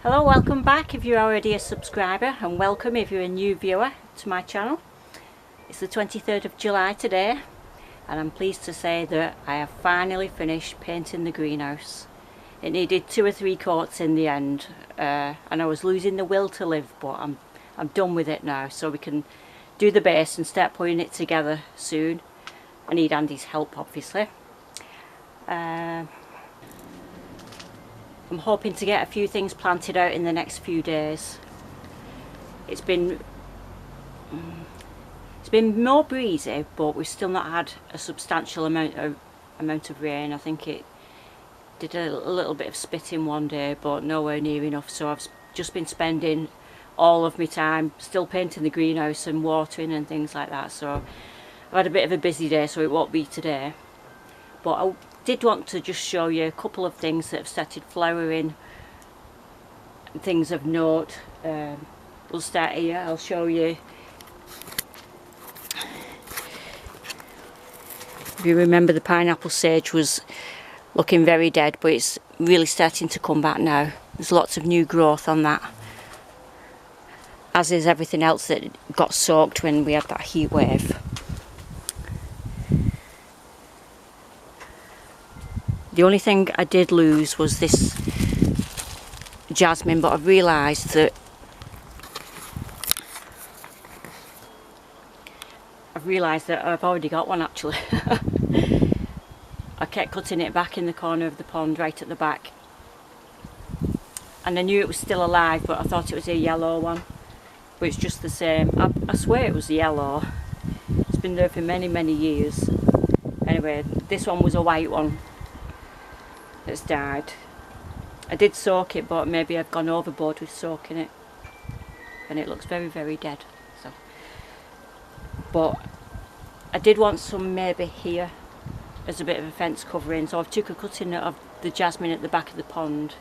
Hello, welcome back if you're already a subscriber, and welcome if you're a new viewer to my channel. It's the 23rd of July today, and I'm pleased to say that I have finally finished painting the greenhouse. It needed 2 or 3 coats in the end, and I was losing the will to live, but I'm done with it now, so we can do the base and start putting it together soon. I need Andy's help, obviously. I'm hoping to get a few things planted out in the next few days. It's been more breezy, but we've still not had a substantial amount of rain. I think it did a little bit of spitting one day, but nowhere near enough. So I've just been spending all of my time still painting the greenhouse and watering and things like that. So I've had a bit of a busy day, so it won't be today. But I did want to just show you a couple of things that have started flowering, things of note. We'll start here. I'll show you. If you remember, the pineapple sage was looking very dead, but it's really starting to come back now. There's lots of new growth on that, as is everything else that got soaked when we had that heat wave. The only thing I did lose was this jasmine, but I've realised that I've already got one actually. I kept cutting it back in the corner of the pond right at the back, and I knew it was still alive, but I thought it was a yellow one, but it's just the same. I swear it was yellow. It's been there for many years. Anyway, this one was a white one that's died. I did soak it, but maybe I've gone overboard with soaking it, and it looks very dead. So, but I did want some maybe here as a bit of a fence covering, so I've took a cutting of the jasmine at the back of the pond,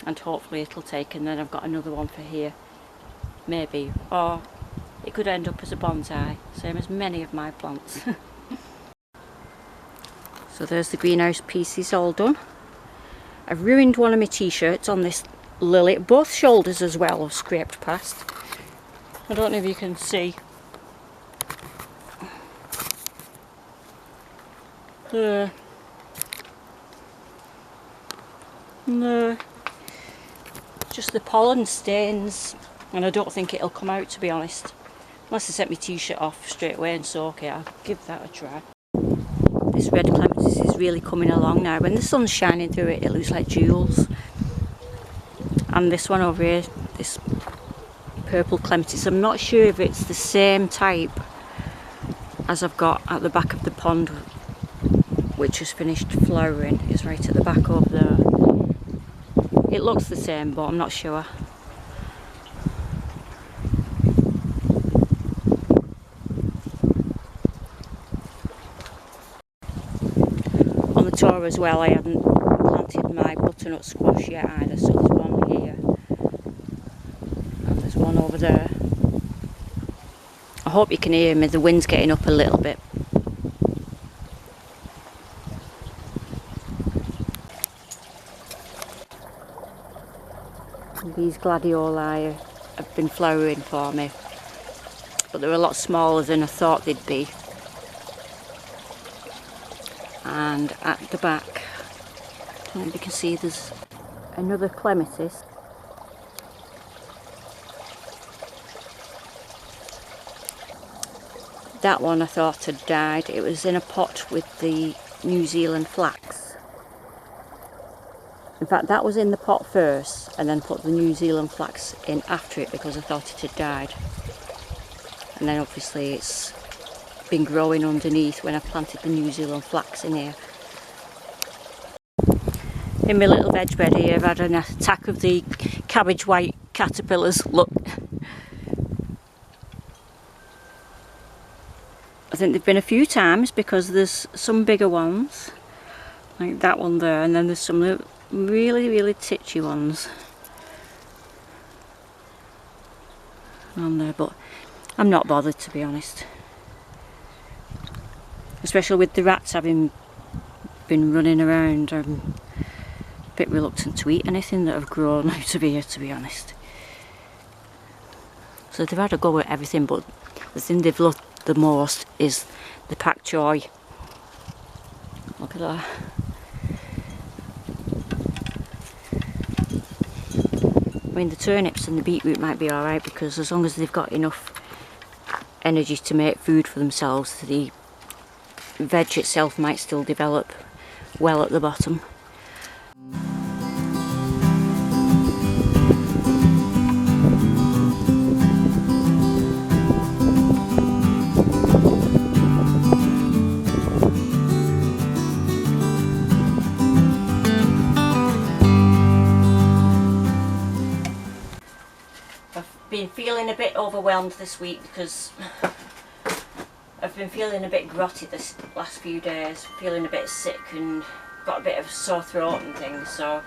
and hopefully it'll take, and then I've got another one for here maybe, or it could end up as a bonsai, same as many of my plants. So there's the greenhouse pieces all done. I've ruined one of my t-shirts on this lily. Both shoulders as well have scraped past. I don't know if you can see. No. Just the pollen stains, and I don't think it'll come out, to be honest. Unless I set my t-shirt off straight away and soak it, I'll give that a try. This red clematis is really coming along now. When the sun's shining through it, it looks like jewels. And this one over here, this purple clematis, I'm not sure if it's the same type as I've got at the back of the pond, which has finished flowering. It's right at the back over there. It looks the same, but I'm not sure. Tour as well, I haven't planted my butternut squash yet either, so there's one here and there's one over there. I hope you can hear me, the wind's getting up a little bit. These gladioli have been flowering for me, but they're a lot smaller than I thought they'd be. And at the back, I don't know if you can see, there's another clematis. That one I thought had died. It was in a pot with the New Zealand flax. In fact, that was in the pot first, and then put the New Zealand flax in after it because I thought it had died. And then obviously it's been growing underneath when I planted the New Zealand flax in here. In my little veg bed here, I've had an attack of the cabbage white caterpillars. Look, I think they've been a few times because there's some bigger ones like that one there, and then there's some really titchy ones on there, but I'm not bothered, to be honest. Especially with the rats having been running around. a bit reluctant to eat anything that have grown out of here, to be honest. So they've had a go at everything, but the thing they've loved the most is the pak choy. Look at that. I mean, the turnips and the beetroot might be alright, because as long as they've got enough energy to make food for themselves, the veg itself might still develop well at the bottom. Been feeling a bit overwhelmed this week because I've been feeling a bit grotty this last few days, feeling a bit sick and got a bit of a sore throat and things, so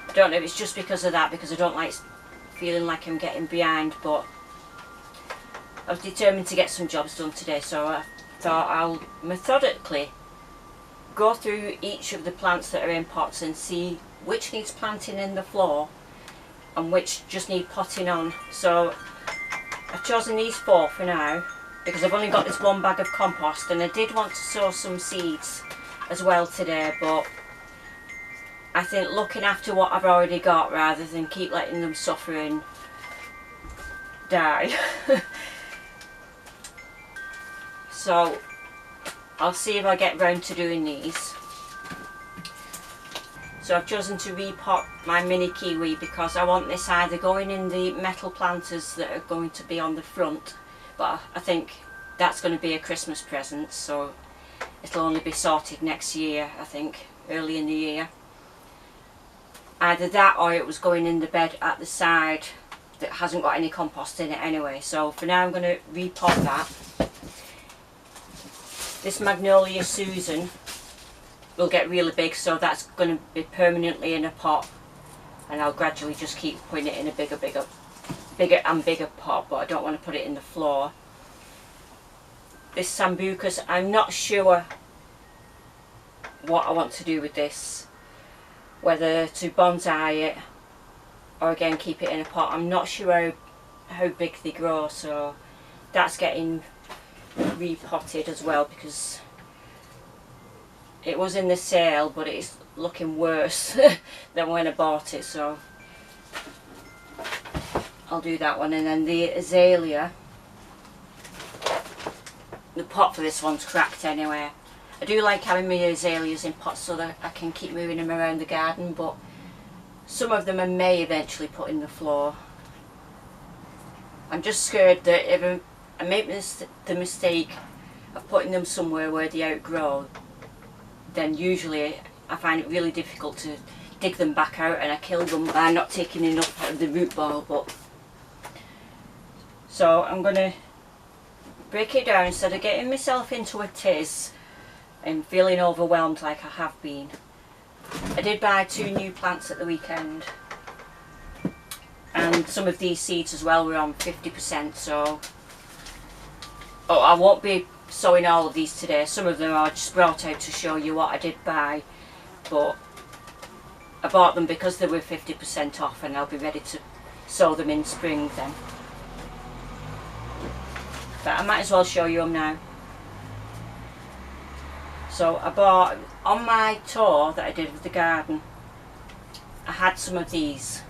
I don't know if it's just because of that, because I don't like feeling like I'm getting behind, but I was determined to get some jobs done today, so I thought I'll methodically go through each of the plants that are in pots and see which needs planting in the floor and which just need potting on. So I've chosen these 4 for now because I've only got this 1 bag of compost, and I did want to sow some seeds as well today, but I think looking after what I've already got rather than keep letting them suffer and die. So I'll see if I get round to doing these. So I've chosen to repot my mini kiwi because I want this either going in the metal planters that are going to be on the front, but I think that's going to be a Christmas present, so it'll only be sorted next year, I think, early in the year. Either that or it was going in the bed at the side that hasn't got any compost in it anyway. So for now I'm going to repot that. This Magnolia Susan will get really big, so that's going to be permanently in a pot, and I'll gradually just keep putting it in a bigger and bigger pot, but I don't want to put it in the floor. This Sambucus, I'm not sure what I want to do with this, whether to bonsai it or again keep it in a pot. I'm not sure how big they grow, so that's getting repotted as well, because it was in the sale but it's looking worse than when I bought it, so I'll do that one. And then the azalea, the pot for this one's cracked anyway. I do like having my azaleas in pots so that I can keep moving them around the garden, but some of them I may eventually put in the floor. I'm just scared that if I make the mistake of putting them somewhere where they outgrow, then usually I find it really difficult to dig them back out and I kill them by not taking enough out of the root ball. But so I'm going to break it down instead of getting myself into a tiz and feeling overwhelmed like I have been. I did buy 2 new plants at the weekend, and some of these seeds as well were on 50%, so I won't be sowing all of these today. Some of them I just brought out to show you what I did buy, but I bought them because they were 50% off, and I'll be ready to sow them in spring then. But I might as well show you them now. So I bought, on my tour that I did of the garden, I had some of these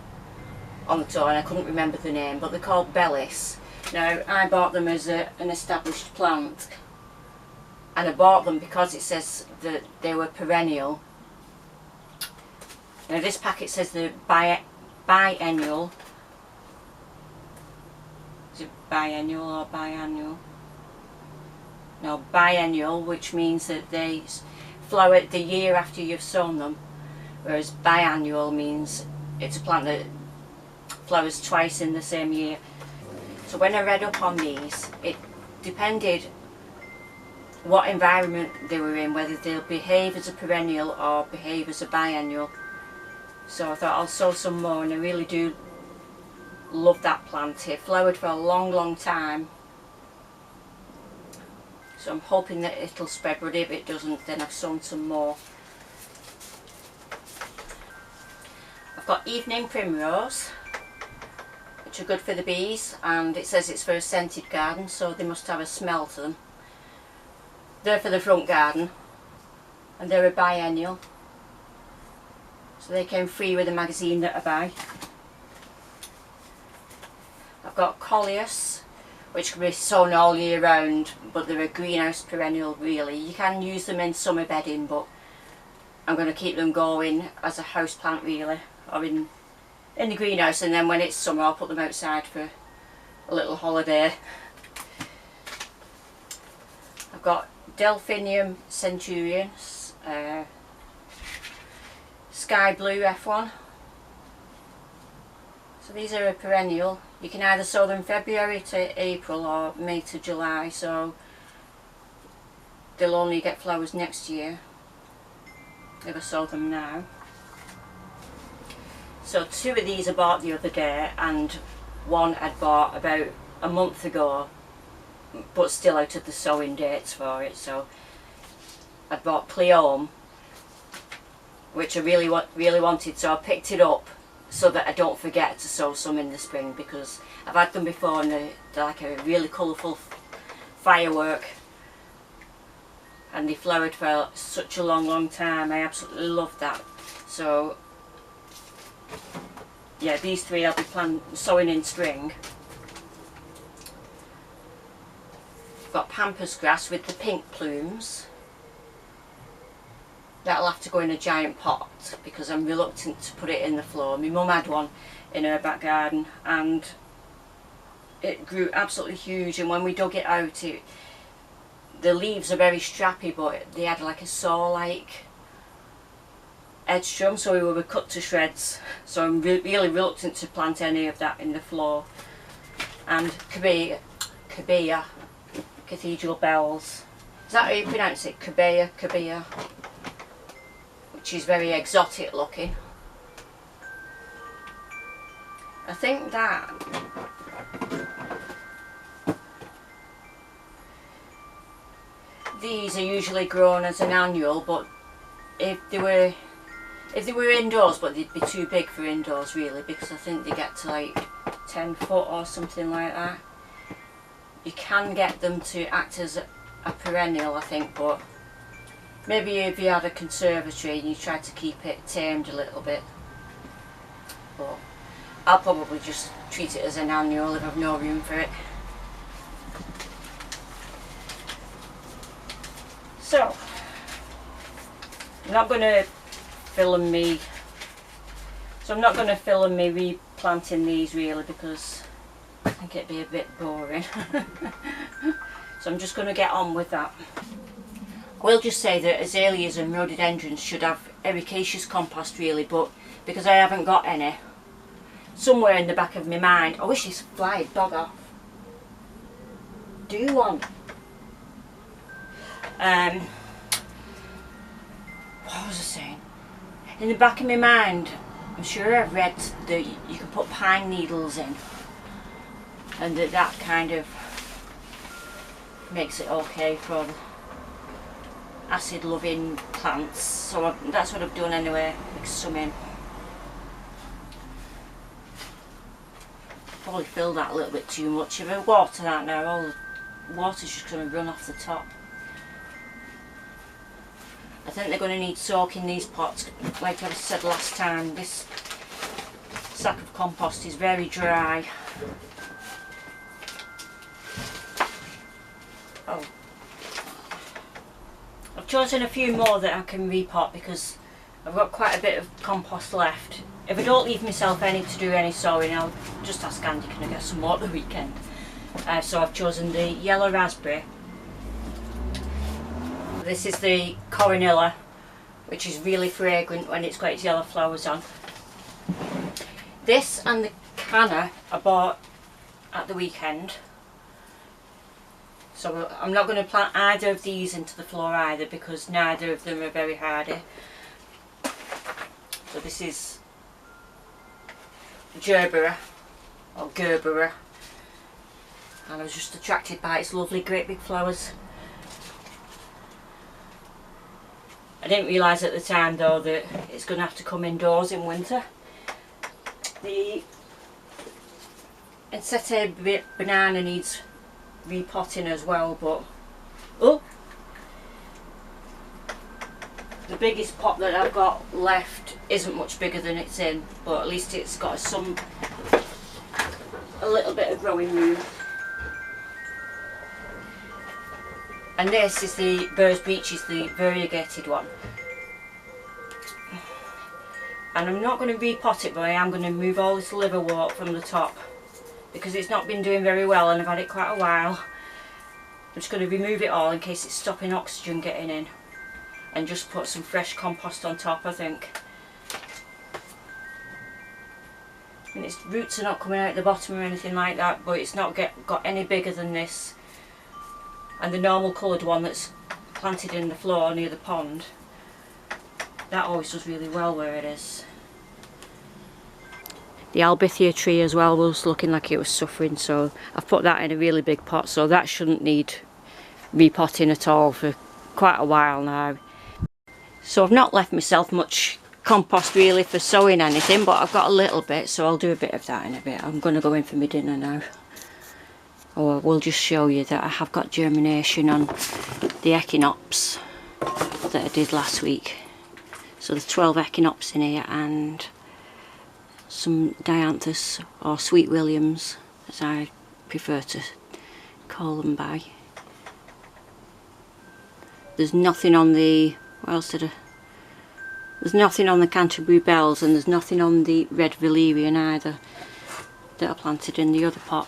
on the tour and I couldn't remember the name, but they're called Bellis. Now I bought them as an established plant, and I bought them because it says that they were perennial. Now this packet says they're biennial. Is it biennial or biannual? No, biennial, which means that they flower the year after you've sown them, whereas biannual means it's a plant that flowers twice in the same year. So when I read up on these, it depended what environment they were in, whether they'll behave as a perennial or behave as a biennial. So I thought I'll sow some more, and I really do love that plant. It flowered for a long time, so I'm hoping that it'll spread, but if it doesn't then I've sown some more. got evening primrose, which are good for the bees, and it says it's for a scented garden, so they must have a smell to them. They're for the front garden, and they're a biennial, so they came free with the magazine that I buy. I've got coleus, which can be sown all year round, but they're a greenhouse perennial really. You can use them in summer bedding, but I'm going to keep them going as a house plant really, or in the greenhouse, and then when it's summer I'll put them outside for a little holiday. I've got Delphinium centurion, sky blue F1. So these are a perennial. You can either sow them February to April or May to July, so they'll only get flowers next year if I sow them now. So 2 of these I bought the other day, and 1 I'd bought about a month ago, but still out of the sowing dates for it. So I bought Pleome, which I really wanted, so I picked it up so that I don't forget to sow some in the spring, because I've had them before and they're like a really colourful firework, and they flowered for such a long time. I absolutely love that. So yeah, these 3 I'll be sowing in spring. I've got pampas grass with the pink plumes. That'll have to go in a giant pot because I'm reluctant to put it in the floor. My mum had one in her back garden and it grew absolutely huge, and when we dug it out, the leaves are very strappy, but they had like a saw-like edge to them, so we were cut to shreds. So I'm really reluctant to plant any of that in the floor. And Cabea, cathedral bells. Is that how you pronounce it? Cabea. Which is very exotic looking. I think that these are usually grown as an annual, but if they were indoors, but they'd be too big for indoors really, because I think they get to like 10 foot or something like that. You can get them to act as a perennial, I think, but maybe if you had a conservatory and you tried to keep it tamed a little bit. But I'll probably just treat it as an annual if I've no room for it. So I'm not going to film me replanting these really, because I think it'd be a bit boring. So I'm just going to get on with that. We'll just say that azaleas and rhododendrons should have ericaceous compost really, but because I haven't got any, somewhere in the back of my mind, I wish this fly had dog off. Do one. What was I saying? In the back of my mind, I'm sure I've read that you can put pine needles in, and that kind of makes it okay for acid loving plants. So that's what I've done anyway, mix some in. Probably filled that a little bit too much. If I water that now, all the water's just going to run off the top. I think they're going to need soaking, these pots. Like I said last time, this sack of compost is very dry. Oh, I've chosen a few more that I can repot because I've got quite a bit of compost left. If I don't leave myself any to do any sowing, I'll just ask Andy, can I get some more at the weekend? So I've chosen the yellow raspberry. This is the coronilla, which is really fragrant when it's got its yellow flowers on. This and the canna I bought at the weekend. So I'm not going to plant either of these into the floor either, because neither of them are very hardy. So this is Gerbera, or Gerbera, and I was just attracted by its lovely great big flowers. I didn't realise at the time though that it's going to have to come indoors in winter, The Insete banana needs repotting as well, but oh, the biggest pot that I've got left isn't much bigger than it's in, but at least it's got a little bit of growing room. And this is the Burrs Beaches, the variegated one. And I'm not going to repot it, but I am going to move all this liverwort from the top because it's not been doing very well and I've had it quite a while. I'm just going to remove it all in case it's stopping oxygen getting in, and just put some fresh compost on top, I think. And its roots are not coming out the bottom or anything like that, but it's not got any bigger than this. And the normal coloured one that's planted in the floor near the pond, that always does really well where it is. The Albithia tree as well was looking like it was suffering, so I've put that in a really big pot, so that shouldn't need repotting at all for quite a while now. So I've not left myself much compost really for sowing anything, but I've got a little bit, so I'll do a bit of that in a bit. I'm going to go in for my dinner now. Or we'll just show you that I have got germination on the echinops that I did last week. So there's 12 echinops in here and some dianthus or sweet williams, as I prefer to call them by. There's nothing on the, what else did I, there's nothing on the Canterbury bells, and there's nothing on the red valerian either that I planted in the other pot.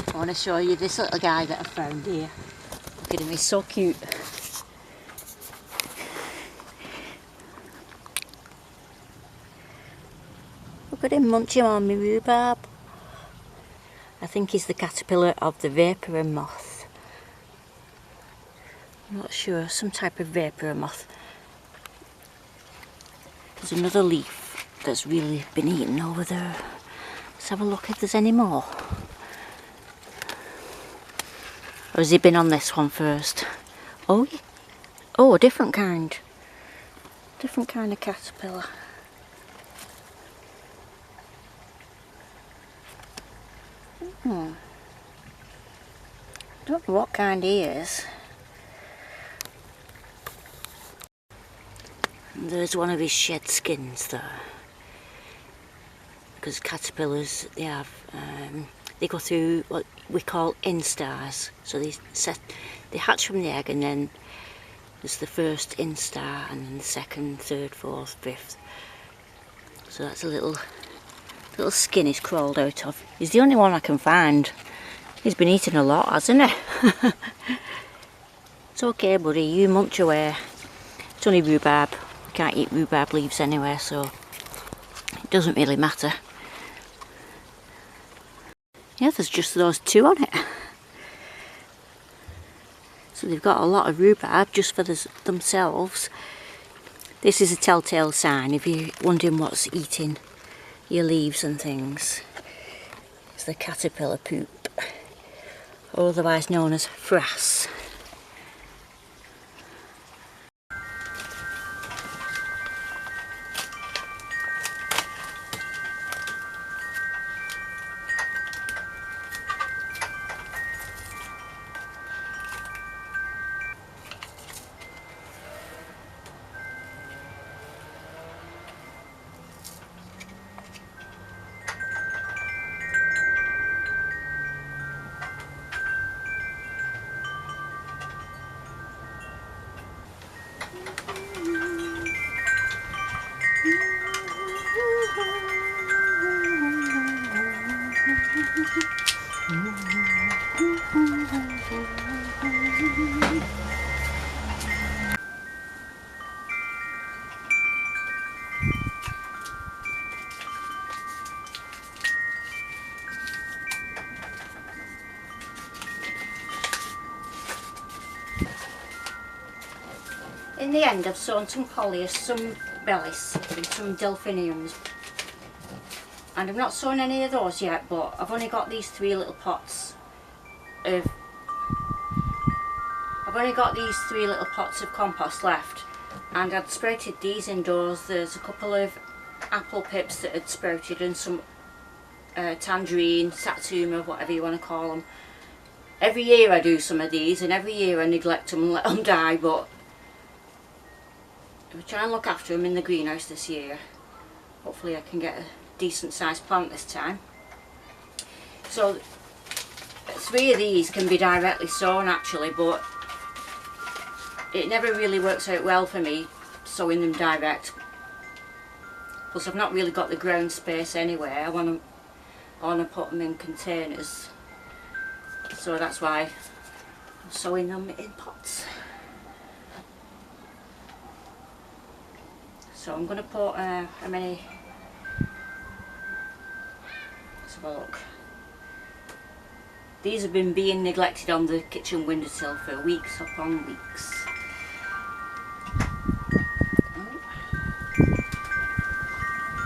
I want to show you this little guy that I found here. Look at him, he's so cute. Look at him munching on my rhubarb. I think he's the caterpillar of the vapour moth. I'm not sure, some type of vapour moth. There's another leaf that's really been eaten over there. Let's have a look if there's any more. Or has he been on this one first? Oh, oh, a different kind. Different kind of caterpillar. Don't know what kind he is. And there's one of his shed skins there. Because caterpillars, they go through what we call instars. So they hatch from the egg, and then there's the first instar, and then the second, third, fourth, fifth. So that's a little skin he's crawled out of. He's the only one I can find. He's been eating a lot, hasn't he? It's okay, buddy, you munch away. It's only rhubarb. You can't eat rhubarb leaves anyway, so it doesn't really matter. Yeah, there's just those two on it. So they've got a lot of rhubarb just for themselves. This is a telltale sign if you're wondering what's eating your leaves and things. It's the caterpillar poop, or otherwise known as frass. in the end I've sown some Coleus, some Bellis and some Delphiniums, and I've not sown any of those yet, but I've only got these three little pots of compost left, and I'd sprouted these indoors. There's a couple of apple pips that had sprouted and some tangerine, satsuma, whatever you want to call them. Every year I do some of these, and every year I neglect them and let them die, but I'll try and look after them in the greenhouse this year. Hopefully I can get a decent sized plant this time. So 3 of these can be directly sown actually, but it never really works out well for me sowing them direct. Plus I've not really got the ground space anyway. I want to put them in containers, so that's why I'm sowing them in pots. So I'm going to put how many, let's have a look. These have been being neglected on the kitchen windowsill for weeks upon weeks.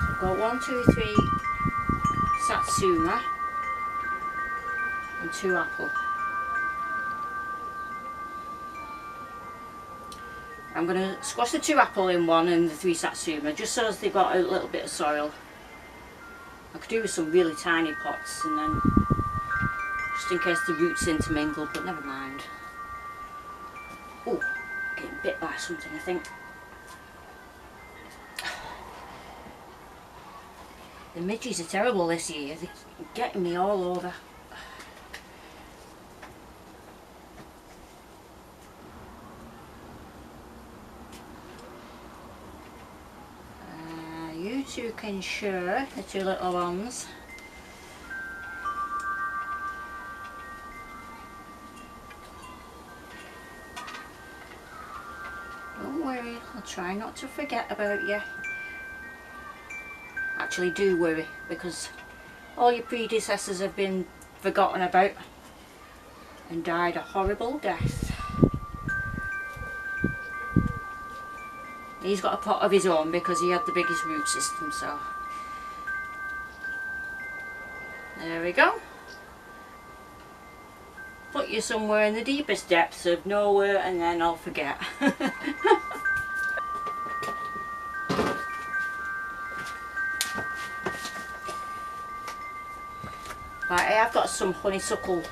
I've got 1, 2, 3 satsuma and 2 apple. I'm going to squash the 2 apple in one and the 3 satsuma, just so as they've got a little bit of soil. I could do with some really tiny pots, and then just in case the roots intermingle, but never mind. Oh, getting bit by something I think. The midges are terrible this year, they're getting me all over. You two can share the 2 little ones. Don't worry, I'll try not to forget about you. Actually do worry, because all your predecessors have been forgotten about and died a horrible death. He's got a pot of his own because he had the biggest root system, so there we go. Put you somewhere in the deepest depths of nowhere and then I'll forget. Right, I have got some honeysuckle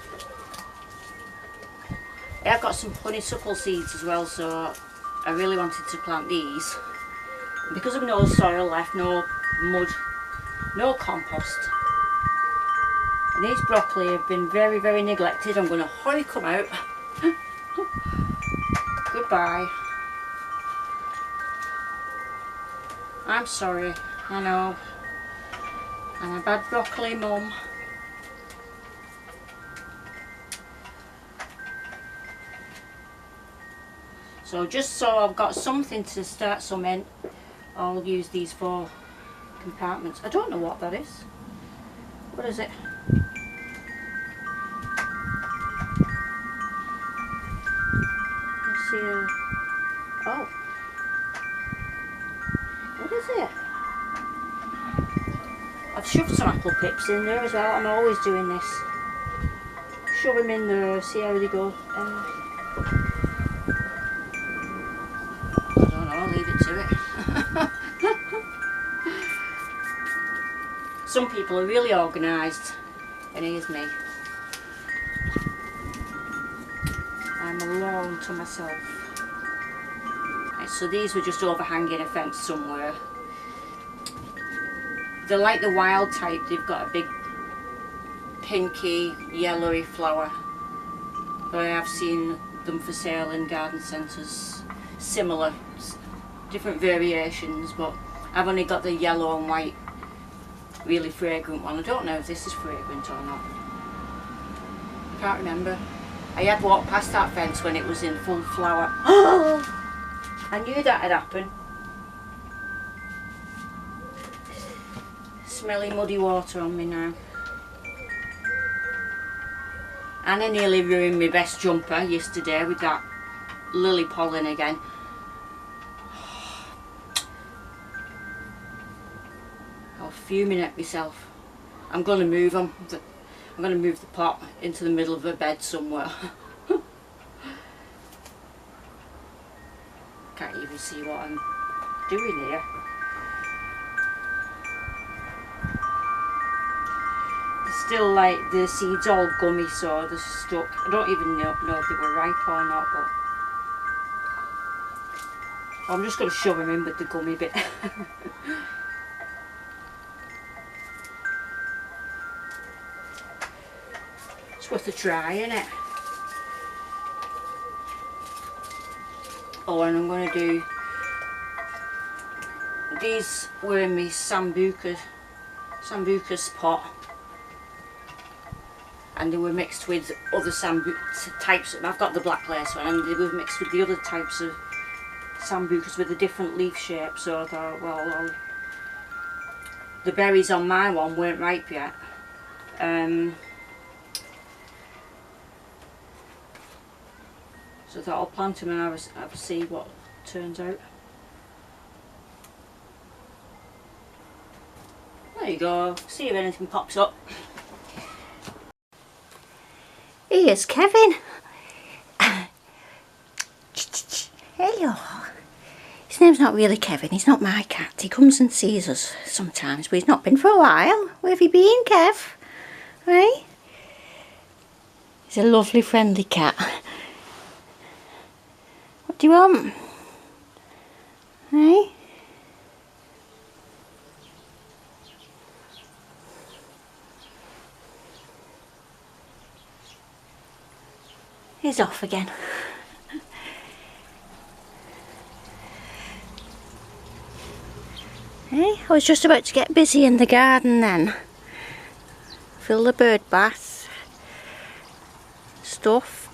seeds as well, so I really wanted to plant these. And because of no soil left, no mud, no compost, and these broccoli have been very, very neglected, I'm going to hurry come out. Goodbye. I'm sorry, I know. I'm a bad broccoli mum. So just so I've got something to start some in, I'll use these 4 compartments. I don't know what that is. What is it? Let's see. Oh. What is it? I've shoved some apple pips in there as well. I'm always doing this. Shove them in there, see how they go. Some people are really organised, and here's me. I'm alone to myself. Right, so these were just overhanging a fence somewhere. They're like the wild type, they've got a big pinky, yellowy flower. But I have seen them for sale in garden centres. Similar, different variations, but I've only got the yellow and white, really fragrant one. I don't know if this is fragrant or not. I can't remember. I had walked past that fence when it was in full flower. I knew that had happened. Smelly muddy water on me now. And I nearly ruined my best jumper yesterday with that lily pollen again. I'm fuming at myself. I'm going to move them. I'm going to move the pot into the middle of the bed somewhere. Can't even see what I'm doing here. They're still like, the seeds all gummy, so they're stuck. I don't even know if they were ripe or not, but I'm just going to shove them in with the gummy bit. It's worth a try, isn't it? Oh, and I'm going to do, these were in my sambuca's pot, and they were mixed with other types. I've got the black lace one, and they were mixed with the other types of sambucas with a different leaf shape. So I thought, well, the berries on my one weren't ripe yet. So I thought I'll plant them and have a see what turns out. There you go, see if anything pops up. Here's Kevin. Hello. His name's not really Kevin, he's not my cat. He comes and sees us sometimes, but he's not been for a while. Where have you been, Kev? Right? He's a lovely, friendly cat. What do you want? Hey? He's off again. Hey, I was just about to get busy in the garden then. Fill the bird bath. Stuff.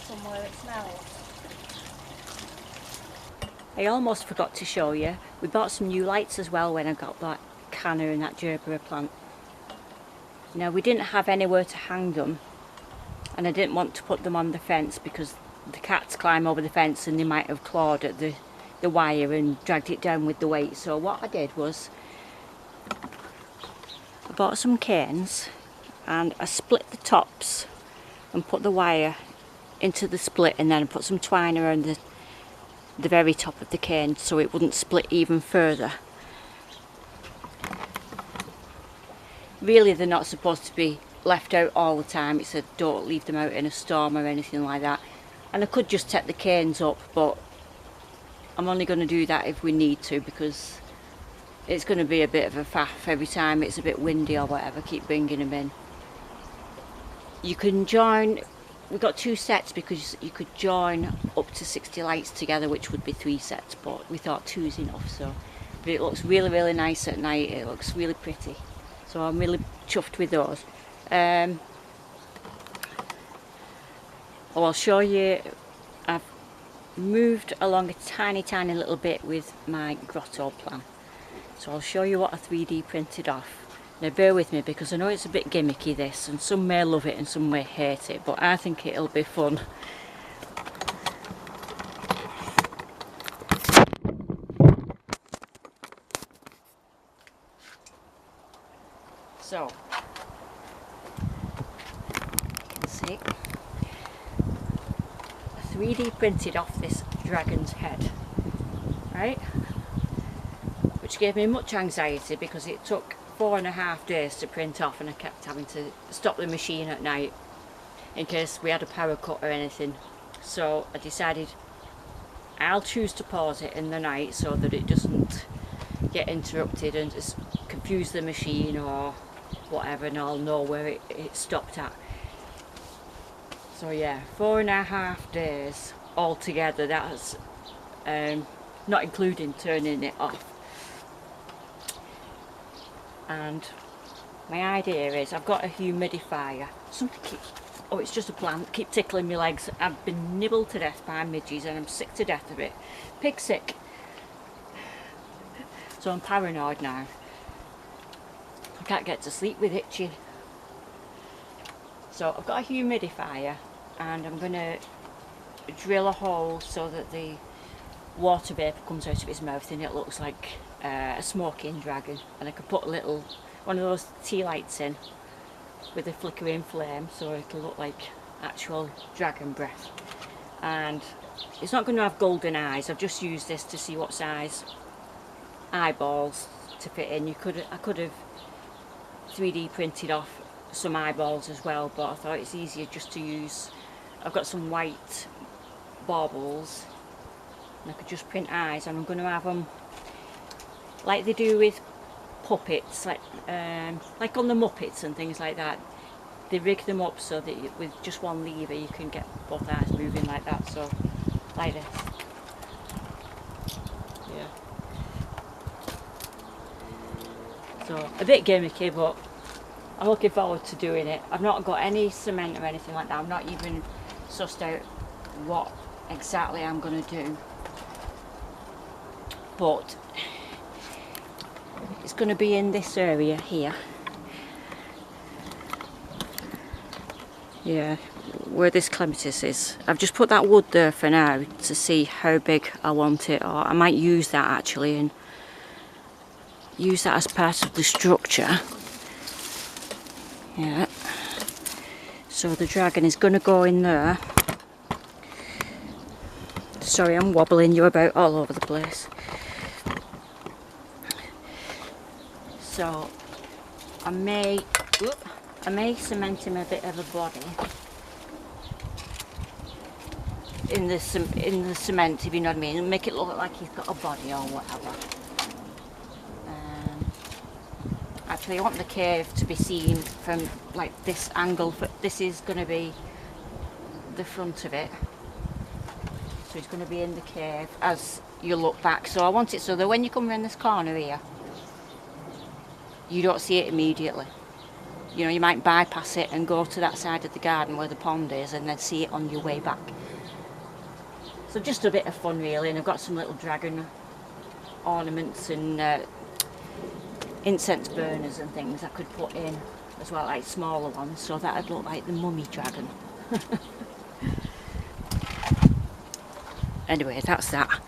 Somewhere it smells. I almost forgot to show you, we bought some new lights as well when I got that canna and that gerbera plant. Now we didn't have anywhere to hang them, and I didn't want to put them on the fence because the cats climb over the fence and they might have clawed at the wire and dragged it down with the weight. So what I did was I bought some canes and I split the tops and put the wire into the split, and then put some twine around the very top of the cane so it wouldn't split even further. Really they're not supposed to be left out all the time. It said don't leave them out in a storm or anything like that, and I could just take the canes up, but I'm only going to do that if we need to, because it's going to be a bit of a faff every time it's a bit windy or whatever. Keep bringing them in. You can join, we've got 2 sets because you could join up to 60 lights together, which would be 3 sets, but we thought 2 is enough. So, but it looks really, really nice at night. It looks really pretty, so I'm really chuffed with those. I'll show you. I've moved along a tiny little bit with my grotto plan, so I'll show you what I 3D printed off. Now bear with me, because I know it's a bit gimmicky this, and some may love it and some may hate it, but I think it'll be fun. So, you can see, I 3D printed off this dragon's head, right? Which gave me much anxiety because it took 4.5 days to print off, and I kept having to stop the machine at night in case we had a power cut or anything. So I decided I'll choose to pause it in the night so that it doesn't get interrupted and just confuse the machine or whatever, and I'll know where it stopped at. So yeah, 4.5 days altogether. That's not including turning it off. And my idea is, I've got a humidifier. Something keeps, oh, it's just a plant, keep tickling my legs. I've been nibbled to death by midges and I'm sick to death of it. Pig sick. So I'm paranoid now. I can't get to sleep with itching. So I've got a humidifier, and I'm going to drill a hole so that the water vapour comes out of its mouth and it looks like a smoking dragon, and I could put a little one of those tea lights in with a flickering flame so it'll look like actual dragon breath. And it's not going to have golden eyes. I've just used this to see what size eyeballs to fit in. I could have 3D printed off some eyeballs as well, but I thought it's easier just to use, I've got some white baubles and I could just print eyes, and I'm going to have them like they do with puppets, like on the Muppets and things like that. They rig them up so that with just one lever you can get both eyes moving like that, so like this. Yeah. So a bit gimmicky, but I'm looking forward to doing it. I've not got any cement or anything like that. I'm not even sussed out what exactly I'm going to do, but it's going to be in this area here. Yeah, where this clematis is. I've just put that wood there for now to see how big I want it, or I might use that actually and use that as part of the structure. Yeah. So the dragon is going to go in there. Sorry, I'm wobbling you about all over the place. So I may cement him a bit of a body in the cement, if you know what I mean, and make it look like he's got a body or whatever. Actually, I want the cave to be seen from like this angle, but this is going to be the front of it. So it's going to be in the cave as you look back. So I want it so that when you come around this corner here, you don't see it immediately. You know, you might bypass it and go to that side of the garden where the pond is and then see it on your way back. So just a bit of fun really, and I've got some little dragon ornaments and incense burners and things I could put in as well, like smaller ones, so that would look like the mummy dragon. Anyway, that's that.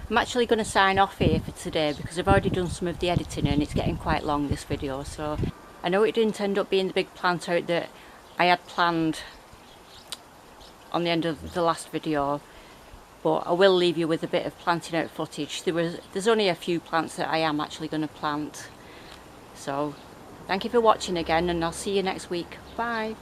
I'm actually going to sign off here for today because I've already done some of the editing and it's getting quite long, this video. So I know it didn't end up being the big plant out that I had planned on the end of the last video, but I will leave you with a bit of planting out footage. There's only a few plants that I am actually going to plant. So thank you for watching again, and I'll see you next week. Bye.